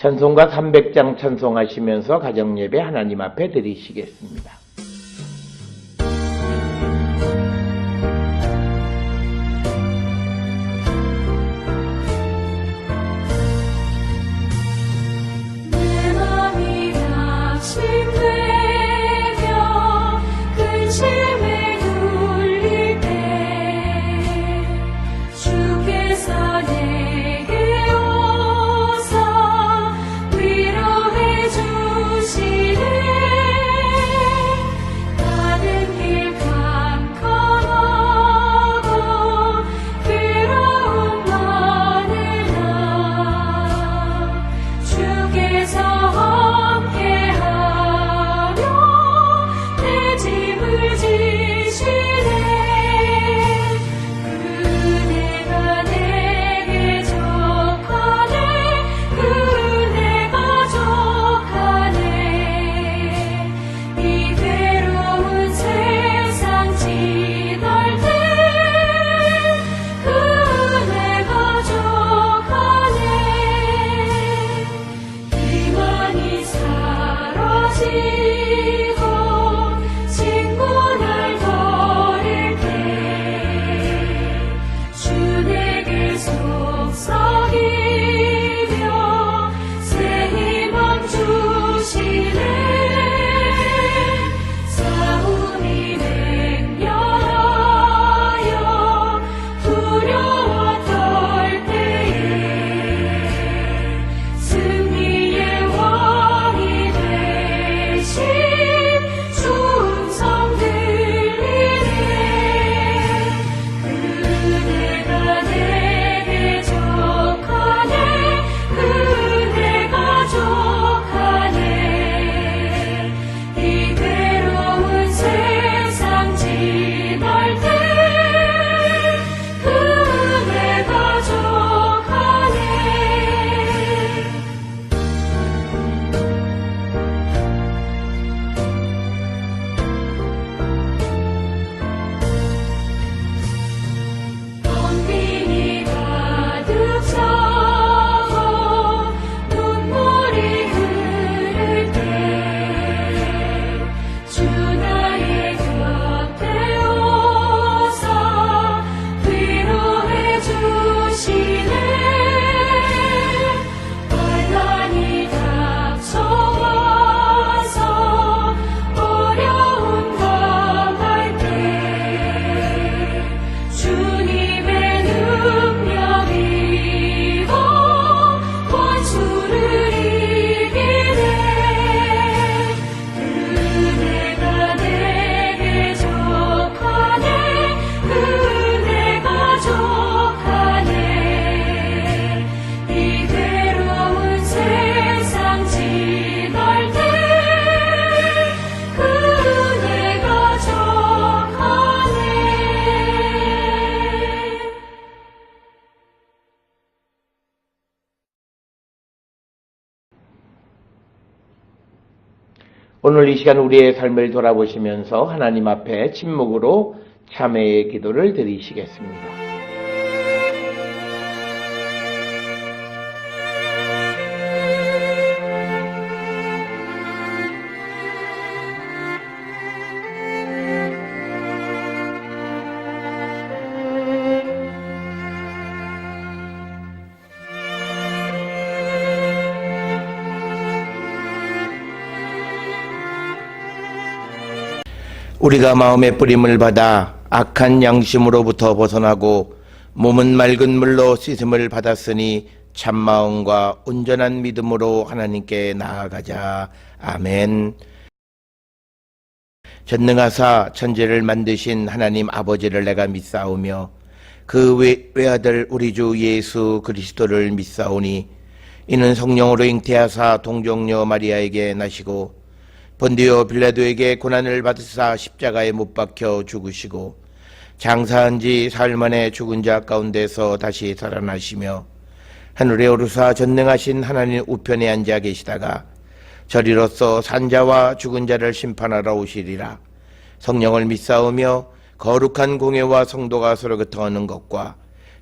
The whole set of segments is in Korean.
찬송가 300장 찬송하시면서 가정예배 하나님 앞에 드리시겠습니다. 오늘 이 시간 우리의 삶을 돌아보시면서 하나님 앞에 침묵으로 참회의 기도를 드리시겠습니다. 우리가 마음의 뿌림을 받아 악한 양심으로부터 벗어나고 몸은 맑은 물로 씻음을 받았으니 참마음과 온전한 믿음으로 하나님께 나아가자. 아멘. 전능하사 천지를 만드신 하나님 아버지를 내가 믿사오며 그 외아들 우리 주 예수 그리스도를 믿사오니 이는 성령으로 잉태하사 동정녀 마리아에게 나시고 본디오 빌라도에게 고난을 받으사 십자가에 못 박혀 죽으시고 장사한 지 사흘 만에 죽은 자 가운데서 다시 살아나시며 하늘에 오르사 전능하신 하나님 우편에 앉아 계시다가 저리로서 산자와 죽은 자를 심판하러 오시리라. 성령을 믿사오며 거룩한 공예와 성도가 서로 교통하는 것과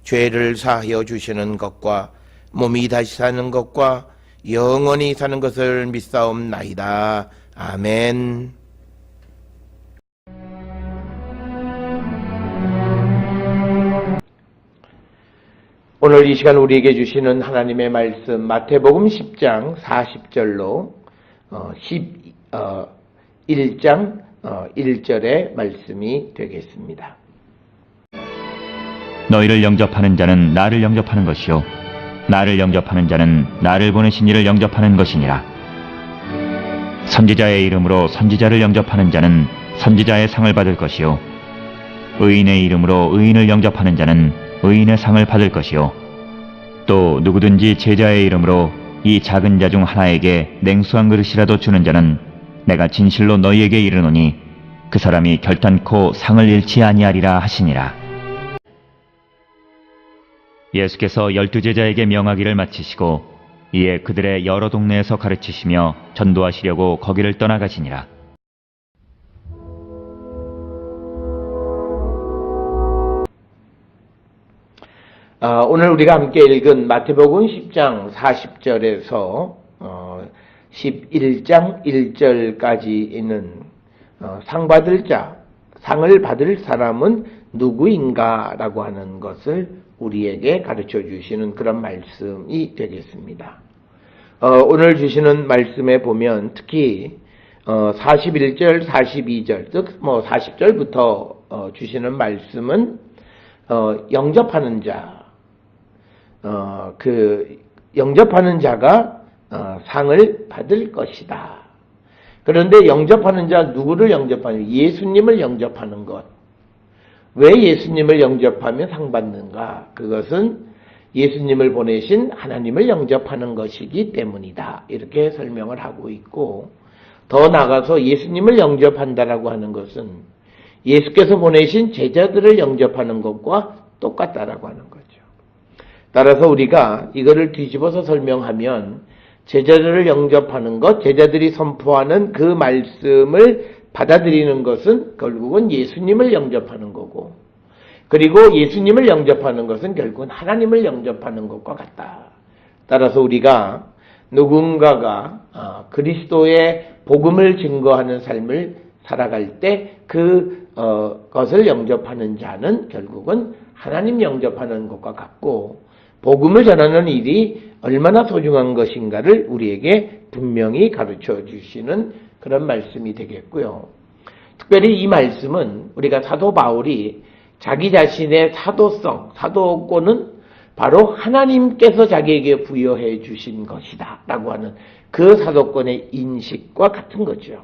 죄를 사하여 주시는 것과 몸이 다시 사는 것과 영원히 사는 것을 믿사옵나이다. 아멘. 오늘 이 시간 우리에게 주시는 하나님의 말씀 마태복음 10장 40절로 11장 1절의 말씀이 되겠습니다. 너희를 영접하는 자는 나를 영접하는 것이요 나를 영접하는 자는 나를 보내신 이를 영접하는 것이니라. 선지자의 이름으로 선지자를 영접하는 자는 선지자의 상을 받을 것이요 의인의 이름으로 의인을 영접하는 자는 의인의 상을 받을 것이요 또 누구든지 제자의 이름으로 이 작은 자 중 하나에게 냉수한 그릇이라도 주는 자는 내가 진실로 너희에게 이르노니 그 사람이 결탄코 상을 잃지 아니하리라 하시니라. 예수께서 12제자에게 명하기를 마치시고 이에 그들의 여러 동네에서 가르치시며 전도하시려고 거기를 떠나가시니라. 오늘 우리가 함께 읽은 마태복음 10장 40절에서 11장 1절까지 있는 상받을 자, 상을 받을 사람은 누구인가 라고 하는 것을 우리에게 가르쳐 주시는 그런 말씀이 되겠습니다. 오늘 주시는 말씀에 보면 특히 41절, 42절, 즉 40절부터 주시는 말씀은 영접하는 자, 영접하는 자가 상을 받을 것이다. 그런데 영접하는 자 누구를 영접하냐? 예수님을 영접하는 것. 왜 예수님을 영접하면 상 받는가? 그것은 예수님을 보내신 하나님을 영접하는 것이기 때문이다. 이렇게 설명을 하고 있고, 더 나아가서 예수님을 영접한다라고 하는 것은 예수께서 보내신 제자들을 영접하는 것과 똑같다라고 하는 거죠. 따라서 우리가 이거를 뒤집어서 설명하면 제자들을 영접하는 것, 제자들이 선포하는 그 말씀을 받아들이는 것은 결국은 예수님을 영접하는 거고, 그리고 예수님을 영접하는 것은 결국은 하나님을 영접하는 것과 같다. 따라서 우리가 누군가가 그리스도의 복음을 증거하는 삶을 살아갈 때 그것을 영접하는 자는 결국은 하나님 영접하는 것과 같고, 복음을 전하는 일이 얼마나 소중한 것인가를 우리에게 분명히 가르쳐 주시는 그런 말씀이 되겠고요. 특별히 이 말씀은 우리가 사도 바울이 자기 자신의 사도성, 사도권은 바로 하나님께서 자기에게 부여해 주신 것이다 라고 하는 그 사도권의 인식과 같은 거죠.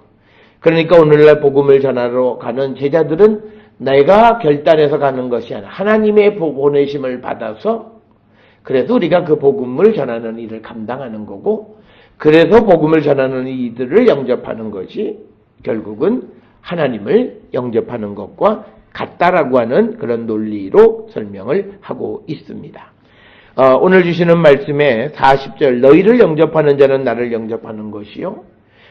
그러니까 오늘날 복음을 전하러 가는 제자들은 내가 결단해서 가는 것이 아니라 하나님의 보내심을 받아서, 그래서 우리가 그 복음을 전하는 일을 감당하는 거고, 그래서 복음을 전하는 이들을 영접하는 것이 결국은 하나님을 영접하는 것과 같다라고 하는 그런 논리로 설명을 하고 있습니다. 오늘 주시는 말씀에 40절, 너희를 영접하는 자는 나를 영접하는 것이요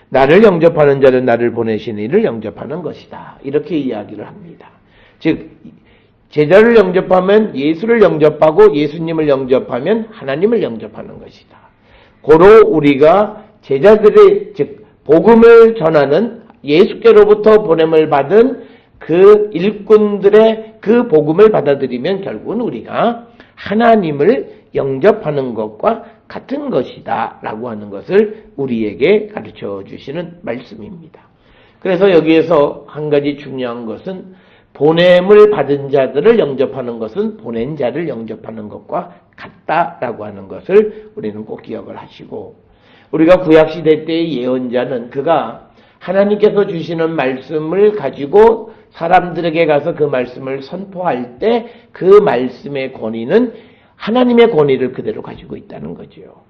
나를 영접하는 자는 나를 보내신 이를 영접하는 것이다. 이렇게 이야기를 합니다. 즉 제자를 영접하면 예수를 영접하고 예수님을 영접하면 하나님을 영접하는 것이다. 고로 우리가 제자들의, 즉 복음을 전하는 예수께로부터 보냄을 받은 그 일꾼들의 그 복음을 받아들이면 결국은 우리가 하나님을 영접하는 것과 같은 것이다 라고 하는 것을 우리에게 가르쳐 주시는 말씀입니다. 그래서 여기에서 한 가지 중요한 것은 보냄을 받은 자들을 영접하는 것은 보낸 자를 영접하는 것과 같다라고 하는 것을 우리는 꼭 기억을 하시고, 우리가 구약시대 때의 예언자는 그가 하나님께서 주시는 말씀을 가지고 사람들에게 가서 그 말씀을 선포할 때 그 말씀의 권위는 하나님의 권위를 그대로 가지고 있다는 거죠.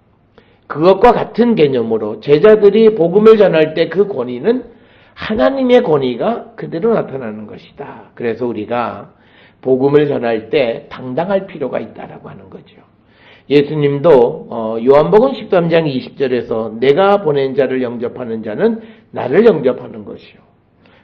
그것과 같은 개념으로 제자들이 복음을 전할 때 그 권위는 하나님의 권위가 그대로 나타나는 것이다. 그래서 우리가 복음을 전할 때 당당할 필요가 있다라고 하는 거죠. 예수님도 요한복음 13장 20절에서 내가 보낸 자를 영접하는 자는 나를 영접하는 것이요,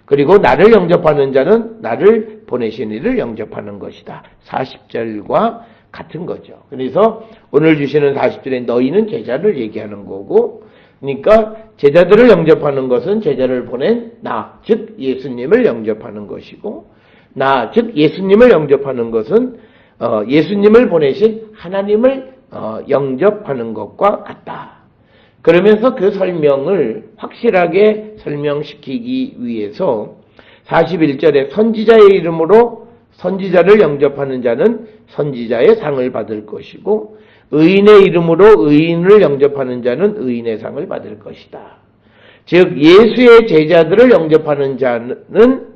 그리고 나를 영접하는 자는 나를 보내신 이를 영접하는 것이다. 40절과 같은 거죠. 그래서 오늘 주시는 40절에 너희는 제자를 얘기하는 거고, 그러니까 제자들을 영접하는 것은 제자를 보낸 나, 즉 예수님을 영접하는 것이고, 나, 즉 예수님을 영접하는 것은 예수님을 보내신 하나님을 영접하는 것과 같다. 그러면서 그 설명을 확실하게 설명시키기 위해서 41절에 선지자의 이름으로 선지자를 영접하는 자는 선지자의 상을 받을 것이고 의인의 이름으로 의인을 영접하는 자는 의인의 상을 받을 것이다. 즉 예수의 제자들을 영접하는 자는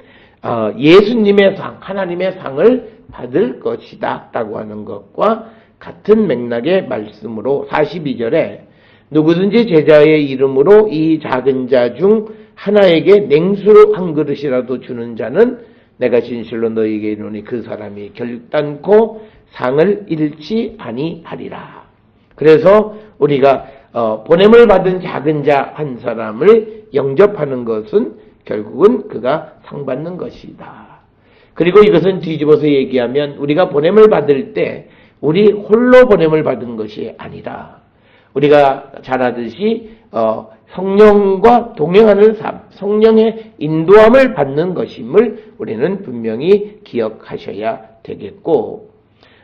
예수님의 상, 하나님의 상을 받을 것이다 라고 하는 것과 같은 맥락의 말씀으로 42절에 누구든지 제자의 이름으로 이 작은 자 중 하나에게 냉수 한 그릇이라도 주는 자는 내가 진실로 너희에게 이르노니 그 사람이 결단코 상을 잃지 아니하리라. 그래서 우리가 보냄을 받은 작은 자 한 사람을 영접하는 것은 결국은 그가 상 받는 것이다. 그리고 이것은 뒤집어서 얘기하면 우리가 보냄을 받을 때 우리 홀로 보냄을 받은 것이 아니라 우리가 잘 아듯이 성령과 동행하는 삶, 성령의 인도함을 받는 것임을 우리는 분명히 기억하셔야 되겠고,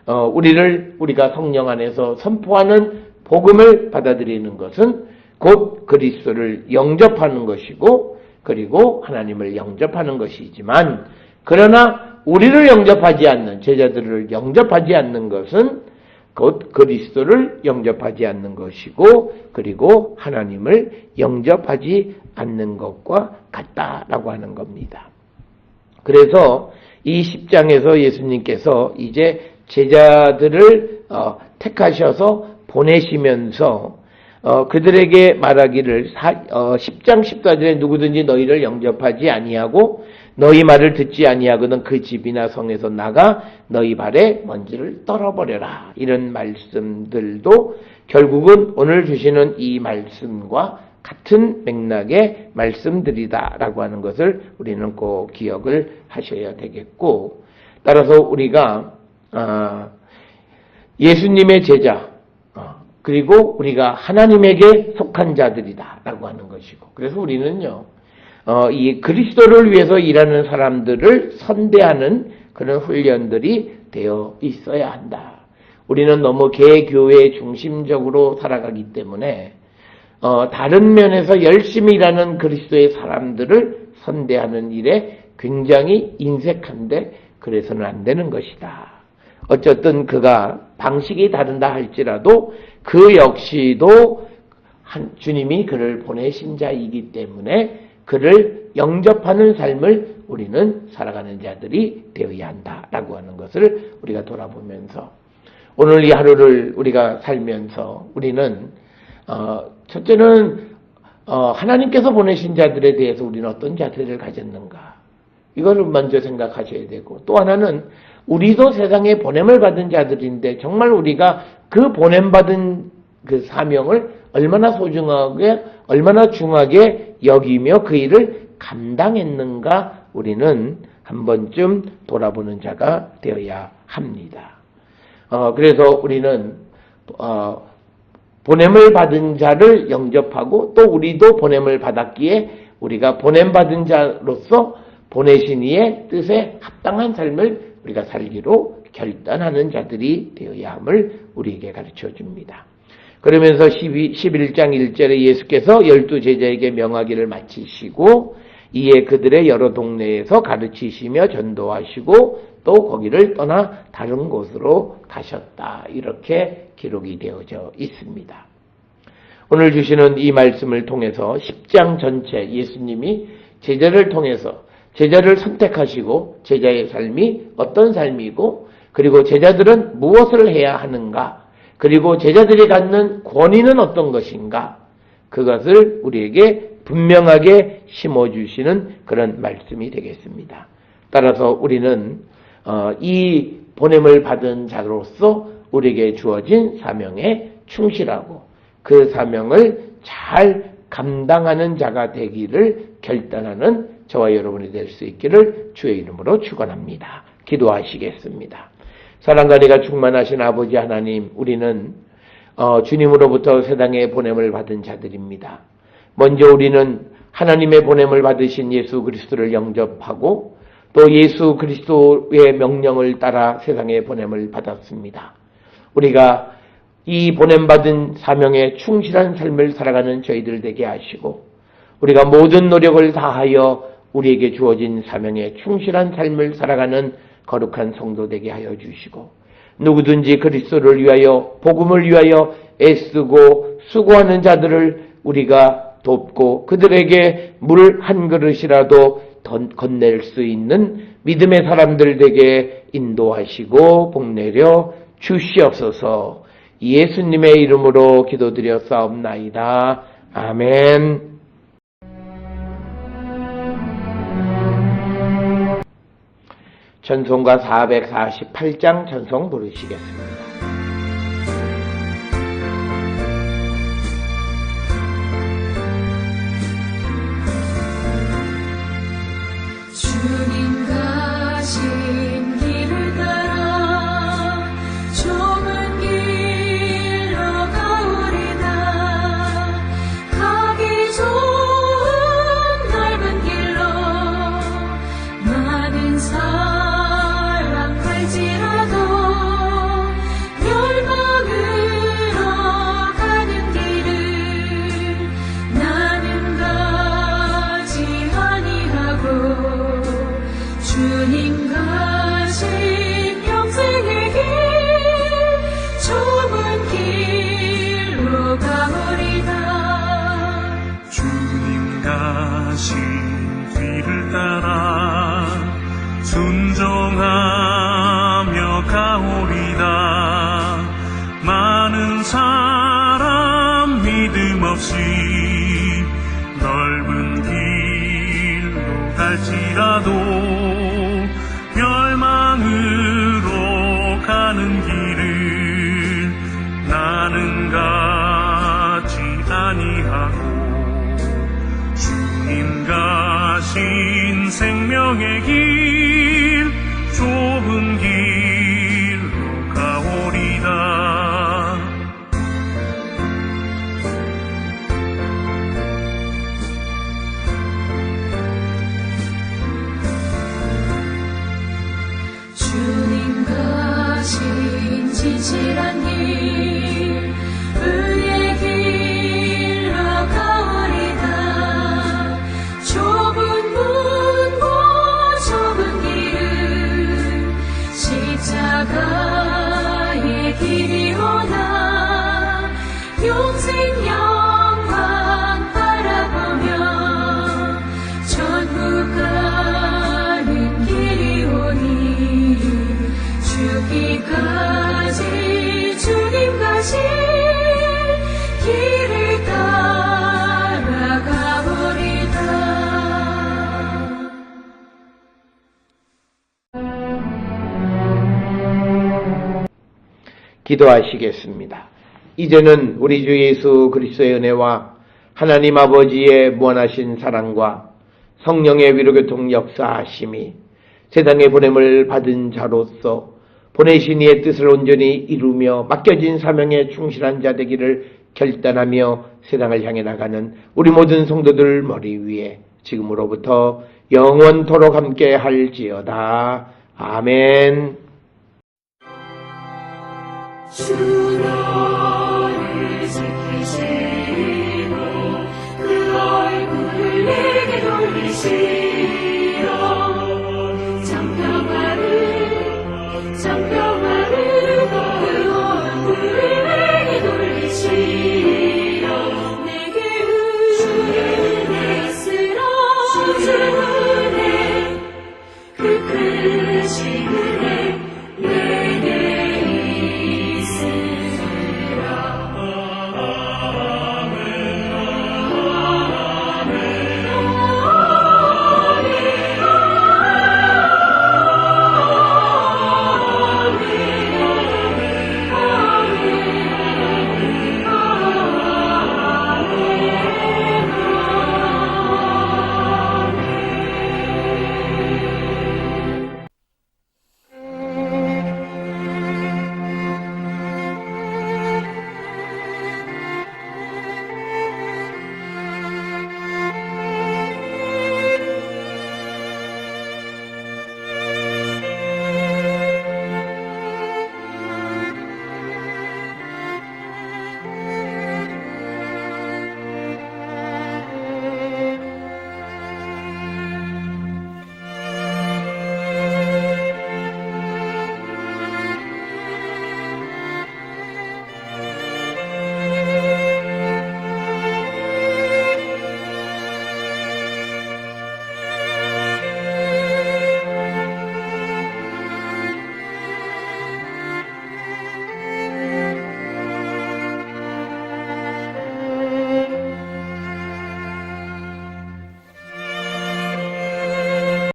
우리가 성령 안에서 선포하는 복음을 받아들이는 것은 곧 그리스도를 영접하는 것이고, 그리고 하나님을 영접하는 것이지만, 그러나 우리를 영접하지 않는, 제자들을 영접하지 않는 것은 곧 그리스도를 영접하지 않는 것이고 그리고 하나님을 영접하지 않는 것과 같다라고 하는 겁니다. 그래서 이 10장에서 예수님께서 이제 제자들을 택하셔서 보내시면서 그들에게 말하기를 10장 14절에 누구든지 너희를 영접하지 아니하고 너희 말을 듣지 아니하거든 그 집이나 성에서 나가 너희 발에 먼지를 떨어버려라. 이런 말씀들도 결국은 오늘 주시는 이 말씀과 같은 맥락의 말씀들이다라고 하는 것을 우리는 꼭 기억을 하셔야 되겠고, 따라서 우리가 예수님의 제자 그리고 우리가 하나님에게 속한 자들이다라고 하는 것이고, 그래서 우리는요 이 그리스도를 위해서 일하는 사람들을 선대하는 그런 훈련들이 되어 있어야 한다. 우리는 너무 개교회 중심적으로 살아가기 때문에 다른 면에서 열심히 일하는 그리스도의 사람들을 선대하는 일에 굉장히 인색한데 그래서는 안 되는 것이다. 어쨌든 그가 방식이 다른다 할지라도 그 역시도 주님이 그를 보내신 자이기 때문에 그를 영접하는 삶을 우리는 살아가는 자들이 되어야 한다라고 하는 것을 우리가 돌아보면서 오늘 이 하루를 우리가 살면서 우리는 첫째는 하나님께서 보내신 자들에 대해서 우리는 어떤 자세를 가졌는가, 이거를 먼저 생각하셔야 되고, 또 하나는 우리도 세상에 보냄을 받은 자들인데 정말 우리가 그 보냄받은 그 사명을 얼마나 소중하게 얼마나 중하게 여기며 그 일을 감당했는가 우리는 한 번쯤 돌아보는 자가 되어야 합니다. 그래서 우리는 보냄을 받은 자를 영접하고 또 우리도 보냄을 받았기에 우리가 보냄받은 자로서 보내신 이의 뜻에 합당한 삶을 우리가 살기로 결단하는 자들이 되어야 함을 우리에게 가르쳐 줍니다. 그러면서 11장 1절에 예수께서 12제자에게 명하기를 마치시고 이에 그들의 여러 동네에서 가르치시며 전도하시고 또 거기를 떠나 다른 곳으로 가셨다. 이렇게 기록이 되어져 있습니다. 오늘 주시는 이 말씀을 통해서 10장 전체 예수님이 제자를 통해서 제자를 선택하시고 제자의 삶이 어떤 삶이고 그리고 제자들은 무엇을 해야 하는가, 그리고 제자들이 갖는 권위는 어떤 것인가, 그것을 우리에게 분명하게 심어주시는 그런 말씀이 되겠습니다. 따라서 우리는 이 보냄을 받은 자로서 우리에게 주어진 사명에 충실하고 그 사명을 잘 감당하는 자가 되기를 결단하는 저와 여러분이 될 수 있기를 주의 이름으로 축원합니다. 기도하시겠습니다. 사랑과 은혜가 충만하신 아버지 하나님, 우리는 주님으로부터 세상에 보냄을 받은 자들입니다. 먼저 우리는 하나님의 보냄을 받으신 예수 그리스도를 영접하고 또 예수 그리스도의 명령을 따라 세상에 보냄을 받았습니다. 우리가 이 보냄받은 사명에 충실한 삶을 살아가는 저희들 되게 하시고, 우리가 모든 노력을 다하여 우리에게 주어진 사명에 충실한 삶을 살아가는 거룩한 성도 되게 하여 주시고, 누구든지 그리스도를 위하여 복음을 위하여 애쓰고 수고하는 자들을 우리가 돕고 그들에게 물 한 그릇이라도 건넬 수 있는 믿음의 사람들 되게 인도하시고 복내려 주시옵소서. 예수님의 이름으로 기도드려 싸움나이다. 아멘. 전송가 448장 전송 부르시겠습니다. 주님 가신 길을 따라 좁은 길로 가오리다. 가기 좋은 넓은 길로 많은 사람 갈지라도 멸망으로 가는 길을 나는 가지 아니하고 주님 가신 영생의 길 좁은 길로 가오리다. 주님 가신 길을 따라 순종하며 가오리다. 많은 사람 믿음 없이 넓은 길로 갈지라도 멸망으로 가는 길을 나는 가지 아니하고 주님 가신 생명의 길 좁은 길로 가오리다. 주님 가신 지질한 길 의의 길로 가오리다. 좁은 문과 좁은 길은 십자가의 길이오나 영생 영광 바라보며 천국 가는 길이오니 죽기까지 주님 가신 길을 따라가보리다. 기도하시겠습니다. 이제는 우리 주 예수 그리스도의 은혜와 하나님 아버지의 무한하신 사랑과 성령의 위로교통 역사하심이 세상에 보냄을 받은 자로서 보내신 이의 뜻을 온전히 이루며 맡겨진 사명에 충실한 자 되기를 결단하며 세상을 향해 나가는 우리 모든 성도들 머리 위에 지금으로부터 영원토록 함께 할지어다. 아멘. 주 너를 지키시고 그 얼굴을 내게 돌리시고